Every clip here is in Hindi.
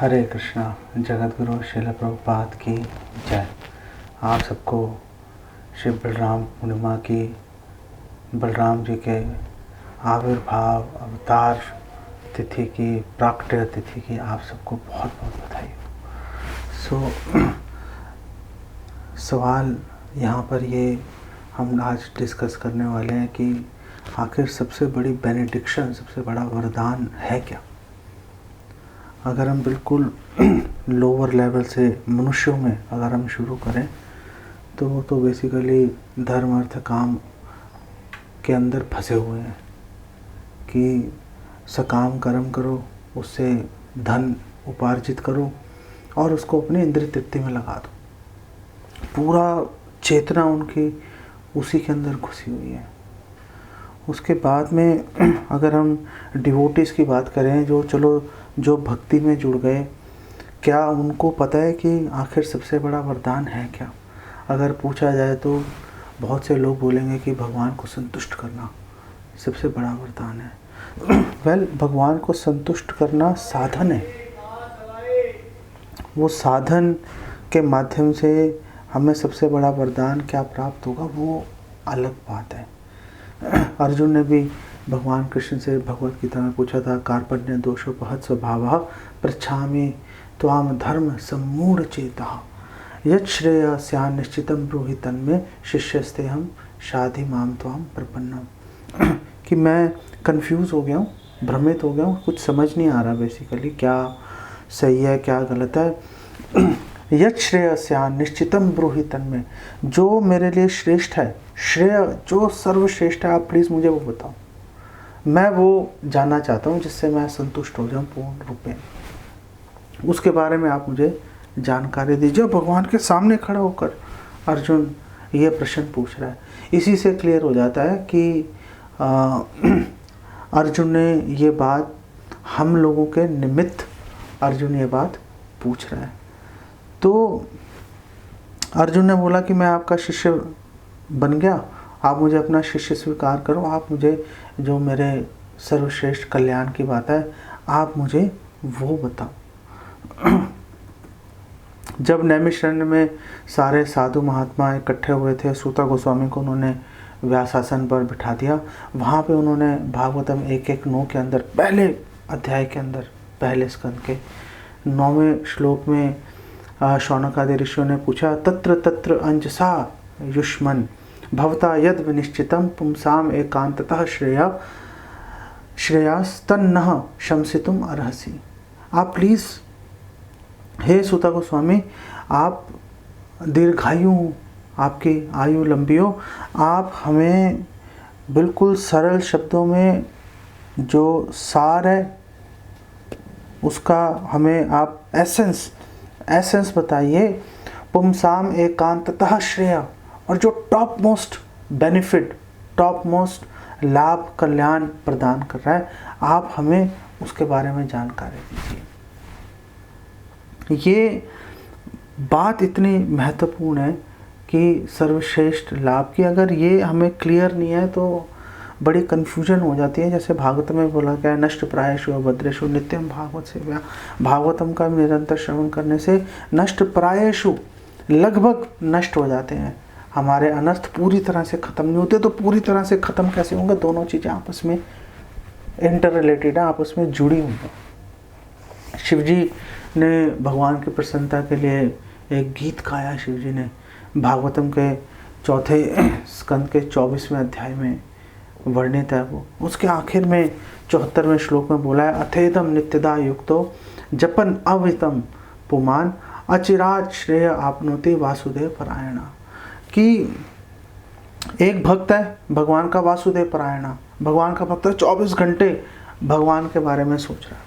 हरे कृष्णा। जगत गुरु श्रील प्रभुपाद की जय। आप सबको श्री बलराम पूर्णिमा की, बलराम जी के आविर्भाव अवतार तिथि की, प्राकट्य तिथि की आप सबको बहुत बहुत बधाई हो। सवाल यहाँ पर ये हम आज डिस्कस करने वाले हैं कि आखिर सबसे बड़ी बेनेडिक्शन, सबसे बड़ा वरदान है क्या। अगर हम बिल्कुल लोअर लेवल से मनुष्यों में अगर हम शुरू करें तो वो तो बेसिकली धर्म अर्थ काम के अंदर फंसे हुए हैं कि सकाम कर्म करो, उससे धन उपार्जित करो और उसको अपनी इंद्रिय तृप्ति में लगा दो। पूरा चेतना उनकी उसी के अंदर घुसी हुई है। उसके बाद में अगर हम डिवोटीज़ की बात करें, जो भक्ति में जुड़ गए, क्या उनको पता है कि आखिर सबसे बड़ा वरदान है क्या। अगर पूछा जाए तो बहुत से लोग बोलेंगे कि भगवान को संतुष्ट करना सबसे बड़ा वरदान है। वेल, भगवान को संतुष्ट करना साधन है। वो साधन के माध्यम से हमें सबसे बड़ा वरदान क्या प्राप्त होगा वो अलग बात है। अर्जुन ने भी भगवान कृष्ण से भगवत गीता में पूछा था, कार्पण्य दोषोपहत स्वभावः पृच्छामि त्वाम धर्म सम्मूढ़ चेतः यत् श्रेयः स्यात् निश्चितं ब्रूहि तन्मे शिष्यस्ते हम शाधि माम त्वाम प्रपन्नम। कि मैं कंफ्यूज हो गया हूँ, भ्रमित हो गया हूँ, कुछ समझ नहीं आ रहा बेसिकली क्या सही है क्या गलत है। यत् श्रेयः स्यात् निश्चितं ब्रूहि तन्मे, जो मेरे लिए श्रेष्ठ है, श्रेय जो सर्वश्रेष्ठ है, आप प्लीज़ मुझे वो बताओ। मैं वो जानना चाहता हूँ जिससे मैं संतुष्ट हो जाऊँ पूर्ण रूप में। उसके बारे में आप मुझे जानकारी दीजिए। भगवान के सामने खड़ा होकर अर्जुन ये प्रश्न पूछ रहा है। इसी से क्लियर हो जाता है कि अर्जुन ने ये बात हम लोगों के निमित्त अर्जुन ये बात पूछ रहा है। तो अर्जुन ने बोला कि मैं आपका शिष्य बन गया, आप मुझे अपना शिष्य स्वीकार करो, आप मुझे जो मेरे सर्वश्रेष्ठ कल्याण की बात है आप मुझे वो बताओ। जब नैमिषारण्य में सारे साधु महात्मा इकट्ठे हुए थे, सूता गोस्वामी को उन्होंने व्यासासन पर बिठा दिया। वहाँ पे उन्होंने भागवतम 1:1:9 के अंदर, पहले अध्याय के अंदर, पहले स्कंद के 9वें श्लोक में शौनक आदि ऋषियों ने पूछा, तत्र तत्र अंजसा युष्मन् भवता यद विनिश्चितं पुंसाम एकांततः श्रेयास्तन्नः शंसितुम अर्हसि। आप प्लीज़, हे सूता गोस्वामी, आप दीर्घायु, आपकी आयु लंबी हो, आप हमें बिल्कुल सरल शब्दों में जो सार है उसका हमें आप एसेंस बताइए। पुंसाम एकांततः श्रेया, और जो top most benefit, top most लाभ कल्याण प्रदान कर रहा है, आप हमें उसके बारे में जानकारी दीजिए। ये बात इतनी महत्वपूर्ण है कि सर्वश्रेष्ठ लाभ की अगर ये हमें क्लियर नहीं है तो बड़ी कन्फ्यूजन हो जाती है। जैसे भागवत में बोला गया है, नष्ट प्रायेषु भद्रेषु नित्यम भागवत सेव्या। भागवतम का निरंतर श्रवण करने से नष्ट प्रायेषु, लगभग नष्ट हो जाते हैं। हमारे अनर्थ पूरी तरह से ख़त्म नहीं होते, तो पूरी तरह से ख़त्म कैसे होंगे। दोनों चीज़ें आपस में इंटर रिलेटेड है, आपस में जुड़ी हुई हैं। शिवजी ने भगवान की प्रसन्नता के लिए एक गीत गाया। शिवजी ने भागवतम के 4 स्कंद के 24वें अध्याय में वर्णित है वो। उसके आखिर में 74वें श्लोक में बोला है, अथेदम नित्यदा युक्तो जपन अवितम पुमान अचिराज श्रेय आपनोति वासुदेव परायणा। कि एक भक्त है भगवान का, वासुदेव परायणा, भगवान का भक्त है, 24 घंटे भगवान के बारे में सोच रहा है,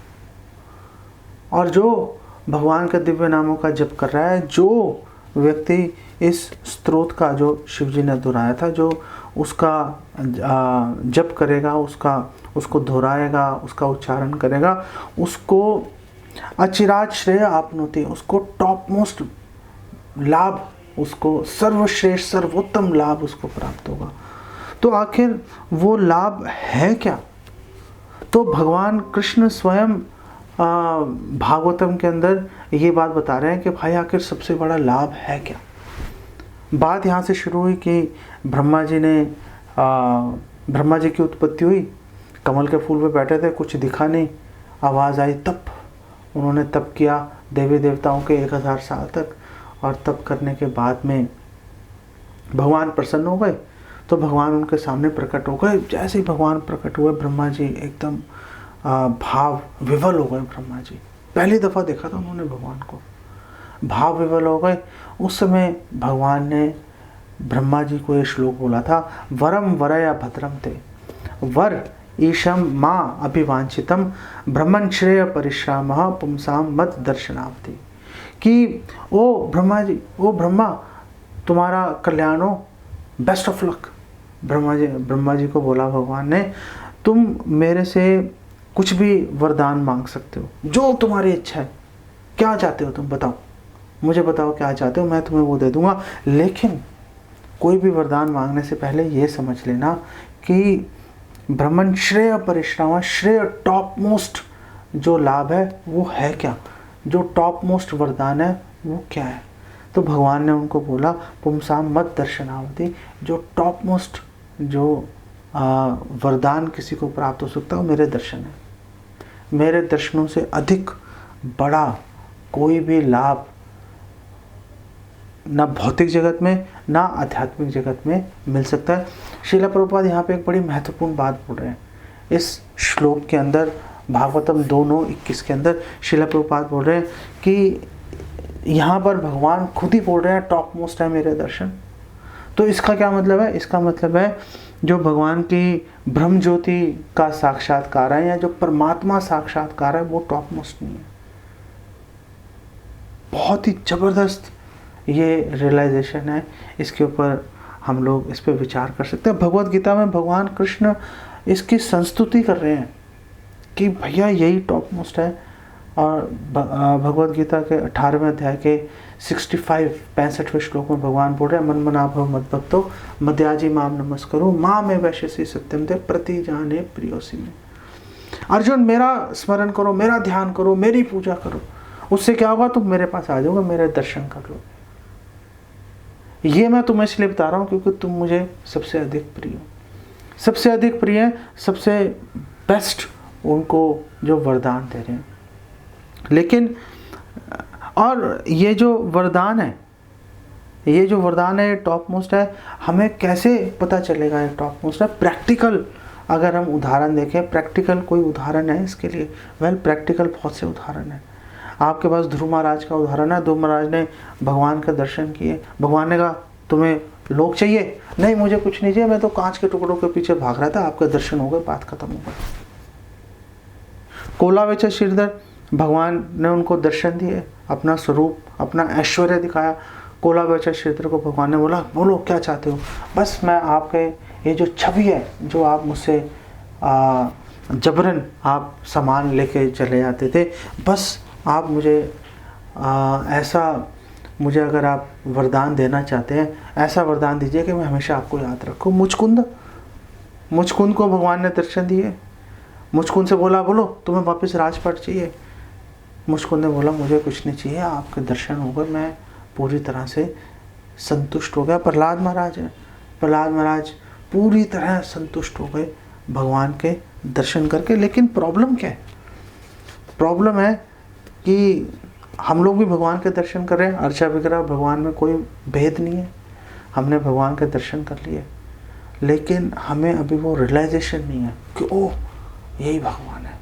और जो भगवान के दिव्य नामों का जप कर रहा है, जो व्यक्ति इस स्तोत्र का जो शिवजी ने दोहराया था, जो उसका जप करेगा, उसको दोहराएगा, उसका उच्चारण करेगा, उसको अचिराज श्रेय आपनोति, उसको टॉप मोस्ट लाभ, उसको सर्वश्रेष्ठ सर्वोत्तम लाभ उसको प्राप्त होगा। तो आखिर वो लाभ है क्या। तो भगवान कृष्ण स्वयं भागवतम के अंदर ये बात बता रहे हैं कि भाई आखिर सबसे बड़ा लाभ है क्या। बात यहाँ से शुरू हुई कि ब्रह्मा जी की उत्पत्ति हुई, कमल के फूल पे बैठे थे, कुछ दिखा नहीं, आवाज़ आई तप, उन्होंने तप किया देवी देवताओं के 1000 साल तक, और तप करने के बाद में भगवान प्रसन्न हो गए, तो भगवान उनके सामने प्रकट हो गए। जैसे ही भगवान प्रकट हुए ब्रह्मा जी एकदम भाव विवल हो गए। ब्रह्मा जी पहली दफ़ा देखा था उन्होंने भगवान को, भाव विवल हो गए। उस समय भगवान ने ब्रह्मा जी को ये श्लोक बोला था, वरम वरया भद्रम ते वर ईशम माँ अभिवांछितम ब्रह्मण श्रेय परिश्रामः पुंसाम मत दर्शनावधि, कि ओ ब्रह्मा जी, ओ ब्रह्मा तुम्हारा कल्याण हो, best of luck. Brahma ji को बोला भगवान ने, तुम मेरे से कुछ भी वरदान मांग सकते हो, जो तुम्हारी इच्छा है, क्या चाहते हो तुम बताओ, मुझे बताओ क्या चाहते हो, मैं तुम्हें वो दे दूंगा। लेकिन कोई भी वरदान मांगने से पहले ये समझ लेना कि ब्रह्मण श्रेय परिश्रम, श्रेय टॉप मोस्ट जो लाभ है वो है क्या, जो टॉप मोस्ट वरदान है वो क्या है। तो भगवान ने उनको बोला, पुंसाम मत दर्शनावधि, जो टॉप मोस्ट जो वरदान किसी को प्राप्त हो सकता है वो मेरे दर्शन है। मेरे दर्शनों से अधिक बड़ा कोई भी लाभ ना भौतिक जगत में ना आध्यात्मिक जगत में मिल सकता है। श्रीला प्रभुपाद यहाँ पे एक बड़ी महत्वपूर्ण बात बोल रहे हैं इस श्लोक के अंदर, भागवतम 2:9-21 के अंदर श्रीला प्रभुपाद बोल रहे हैं कि यहाँ पर भगवान खुद ही बोल रहे हैं टॉप मोस्ट है मेरे दर्शन। तो इसका क्या मतलब है? इसका मतलब है जो भगवान की ब्रह्म ज्योति का साक्षात्कार है या जो परमात्मा साक्षात्कार है वो टॉप मोस्ट नहीं है। बहुत ही जबरदस्त ये रियलाइजेशन है, इसके ऊपर हम लोग इस पर विचार कर सकते हैं। भगवत गीता में भगवान कृष्ण इसकी संस्तुति कर रहे हैं कि भैया यही टॉप मोस्ट है। और भगवत गीता के 18वें अध्याय के 65वें श्लोक में भगवान बोल रहे हैं, मन मना भव मद भक्तो मध्याजी माम नमस्करो माँ में वैश्यसी सत्यम दे प्रति जाने प्रियोसी में। अर्जुन मेरा स्मरण करो, मेरा ध्यान करो, मेरी पूजा करो, उससे क्या होगा, तुम मेरे पास आ जाओगे, मेरे दर्शन कर लो। ये मैं तुम्हें इसलिए बता रहा हूँ क्योंकि तुम मुझे सबसे अधिक प्रिय हो, सबसे अधिक प्रिय, सबसे बेस्ट उनको जो वरदान दे रहे हैं। लेकिन और ये जो वरदान है, ये जो वरदान है टॉप मोस्ट है, हमें कैसे पता चलेगा ये टॉप मोस्ट है? प्रैक्टिकल अगर हम उदाहरण देखें, प्रैक्टिकल कोई उदाहरण है इसके लिए? प्रैक्टिकल बहुत से उदाहरण है। आपके पास ध्रुव महाराज का उदाहरण है। ध्रुव महाराज ने भगवान का दर्शन किए, भगवान ने कहा तुम्हें लोग चाहिए? नहीं, मुझे कुछ नहीं चाहिए, मैं तो कांच के टुकड़ों के पीछे भाग रहा था, आपके दर्शन हो गए, बात खत्म हो गई। कोलावेचा श्रीधर, भगवान ने उनको दर्शन दिए, अपना स्वरूप, अपना ऐश्वर्य दिखाया। कोलावेचा श्रीधर को भगवान ने बोला, बोलो क्या चाहते हो? बस मैं आपके ये जो छवि है, जो आप मुझसे जबरन आप सामान लेके चले जाते थे, बस आप मुझे ऐसा, मुझे अगर आप वरदान देना चाहते हैं, ऐसा वरदान दीजिए कि मैं हमेशा आपको याद रखूं। मुचकुंद को भगवान ने दर्शन दिए। मुचकुंद से बोला, बोलो तुम्हें वापस राजपाट चाहिए? मुचकुंद ने बोला, मुझे कुछ नहीं चाहिए, आपके दर्शन हो गए, मैं पूरी तरह से संतुष्ट हो गया। प्रहलाद महाराज है, प्रहलाद महाराज पूरी तरह संतुष्ट हो गए भगवान के दर्शन करके। लेकिन प्रॉब्लम क्या है? प्रॉब्लम है कि हम लोग भी भगवान के दर्शन कर रहे हैं, अर्चा विग्रह भगवान में कोई भेद नहीं है, हमने भगवान के दर्शन कर लिए, लेकिन हमें अभी वो रियलाइजेशन नहीं है कि ओह यही भगवान है।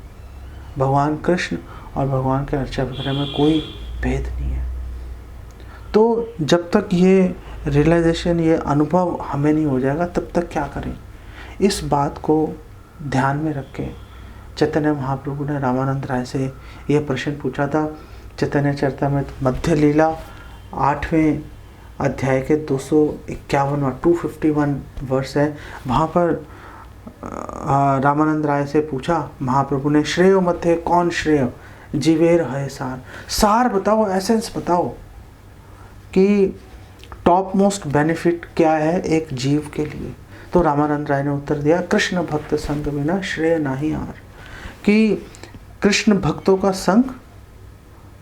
भगवान कृष्ण और भगवान के अर्चा विग्रह में कोई भेद नहीं है। तो जब तक ये रियलाइजेशन, ये अनुभव हमें नहीं हो जाएगा, तब तक क्या करें? इस बात को ध्यान में रख के चैतन्य महाप्रभु ने रामानंद राय से यह प्रश्न पूछा था। चैतन्य चरितामृत मध्य लीला 8वें अध्याय के 251 वर्ष है, वहाँ पर रामानंद राय से पूछा महाप्रभु ने, श्रेय मध्य कौन श्रेय जीवेर है सार, सार बताओ, एसेंस बताओ कि टॉप मोस्ट बेनिफिट क्या है एक जीव के लिए। तो रामानंद राय ने उत्तर दिया, कृष्ण भक्त संग बिना श्रेय नाही आर, कि कृष्ण भक्तों का संग,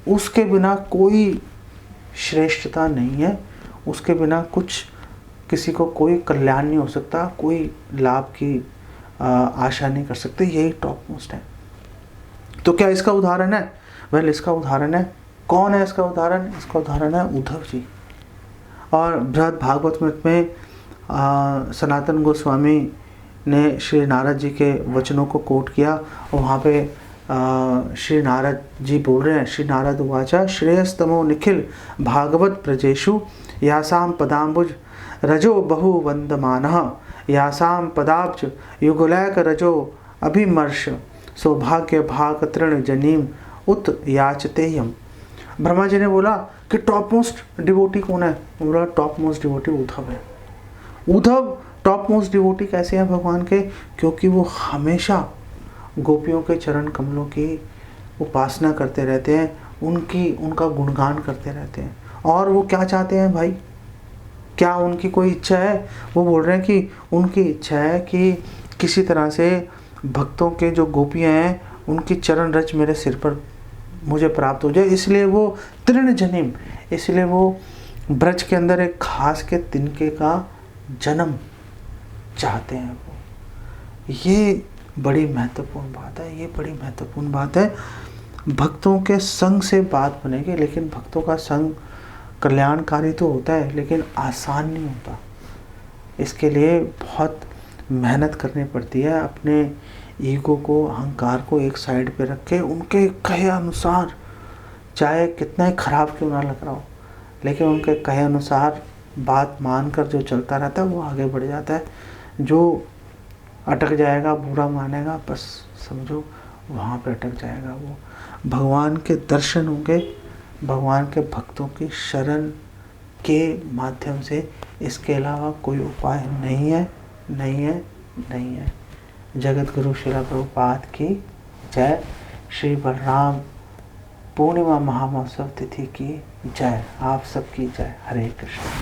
उसके बिना कोई श्रेष्ठता नहीं है, उसके बिना कुछ किसी को कोई कल्याण नहीं हो सकता, कोई लाभ की आशा नहीं कर सकते। यही टॉप मोस्ट है। तो क्या इसका उदाहरण है? वेल, इसका उदाहरण है। कौन है इसका उदाहरण? इसका उदाहरण है उद्धव जी। और बृहद भागवत में सनातन गोस्वामी ने श्री नारद जी के वचनों को कोट किया और वहाँ पे श्री नारद जी बोल रहे हैं, श्री नारद उवाचा श्रेयस्तमो निखिल भागवत प्रजेशु यासाम पदाम्बुज रजो बहु वंदमानः यासाम पदाब्ज युगलैक रजो अभिमर्श सौभाग्य भाग तृण जनीम उत याचतेयम। ब्रह्मा जी ने बोला कि टॉप मोस्ट डिवोटी कौन है? बोला टॉप मोस्ट डिवोटी उद्धव है। उद्धव टॉप मोस्ट डिवोटी कैसे हैं भगवान के? क्योंकि वो हमेशा गोपियों के चरण कमलों की उपासना करते रहते हैं, उनका गुणगान करते रहते हैं। और वो क्या चाहते हैं भाई? क्या उनकी कोई इच्छा है? वो बोल रहे हैं कि उनकी इच्छा है कि किसी तरह से भक्तों के जो गोपियां हैं उनकी चरण रज मेरे सिर पर मुझे प्राप्त हो जाए। इसलिए वो तृण जनिम, इसलिए वो ब्रज के अंदर एक घास के तिनके का जन्म चाहते हैं। वो ये बड़ी महत्वपूर्ण बात है, ये बड़ी महत्वपूर्ण बात है। भक्तों के संग से बात बनेगी, लेकिन भक्तों का संग कल्याणकारी तो होता है लेकिन आसान नहीं होता। इसके लिए बहुत मेहनत करनी पड़ती है। अपने ईगो को, अहंकार को एक साइड पे रख के उनके कहे अनुसार, चाहे कितना ही खराब क्यों ना लग रहा हो, लेकिन उनके कहे अनुसार बात मानकर जो चलता रहता है वो आगे बढ़ जाता है। जो अटक जाएगा, बुरा मानेगा, बस समझो वहाँ पे अटक जाएगा। वो भगवान के दर्शन होंगे भगवान के भक्तों की शरण के माध्यम से, इसके अलावा कोई उपाय नहीं है, नहीं है, नहीं है। जगत गुरु श्रील प्रभुपाद की जय। श्री बलराम पूर्णिमा महामहोत्सव तिथि की जय। आप सबकी जय। हरे कृष्ण।